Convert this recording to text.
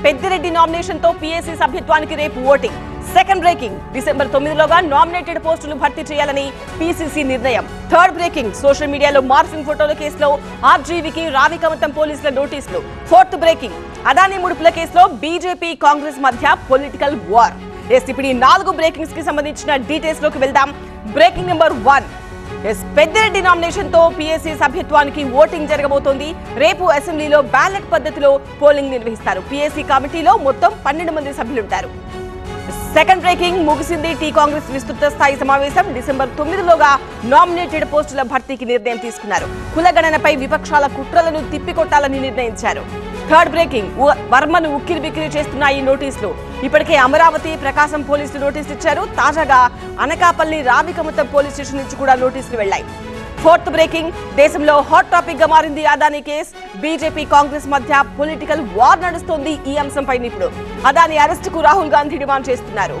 Peddireddy nomination తో PAC సభ్యత్వానికి రేపు ఓటింగ్. సెకండ్ బ్రేకింగ్, డిసెంబర్ 9లోగా నామినేటెడ్ పోస్టులు భర్తీ చేయాలని పీసీసీ నిర్ణయం. థర్డ్ బ్రేకింగ్, సోషల్ మీడియాలో మార్ఫింగ్ ఫోటోల కేసులో ఆర్జీవీకి రావికమతం పోలీసుల నోటీసులు. ఫోర్త్ బ్రేకింగ్, అదానీ ముడుపుల కేసులో బీజేపీ కాంగ్రెస్ మధ్య పొలిటికల్ వార్. ఇప్పుడు ఈ 4 బ్రేకింగ్స్ కి సంబంధించిన డీటెయిల్స్ లోకి వెళ్దాం. బ్రేకింగ్ నెంబర్ 1, పెద్దిరెడ్డి నామినేషన్ తో పీఏసీ సభ్యత్వానికి ఓటింగ్ జరగబోతోంది. రేపు అసెంబ్లీలో బ్యాలెట్ పద్ధతిలో పోలింగ్ నిర్వహిస్తారు. పీఏసీ కమిటీలో మొత్తం 12 మంది సభ్యులుంటారు. సెకండ్ బ్రేకింగ్, ముగిసింది టీ కాంగ్రెస్ విస్తృత స్థాయి సమావేశం. డిసెంబర్ 9లోగా నామినేటెడ్ పోస్టుల భర్తీకి నిర్ణయం తీసుకున్నారు. కులగణనపై విపక్షాల కుట్రలను తిప్పికొట్టాలని నిర్ణయించారు. థర్డ్ బ్రేకింగ్, వర్మను ఉక్కిరి బిక్కిరి చేస్తున్న ఈ నోటీసులు. ఇప్పటికే అమరావతి, ప్రకాశం పోలీసులు నోటీసులు ఇచ్చారు. తాజాగా అనకాపల్లి రావికమతం పోలీస్ స్టేషన్ నుంచి కూడా నోటీసులు వెళ్లాయి. ఫోర్త్ బ్రేకింగ్, దేశంలో హాట్ టాపిక్ గా మారింది అదానీ కేసు. బీజేపీ కాంగ్రెస్ మధ్య పొలిటికల్ వార్ నడుస్తోంది. ఈ అంశంపై ఇప్పుడు అదానీ అరెస్టుకు రాహుల్ గాంధీ డిమాండ్ చేస్తున్నారు.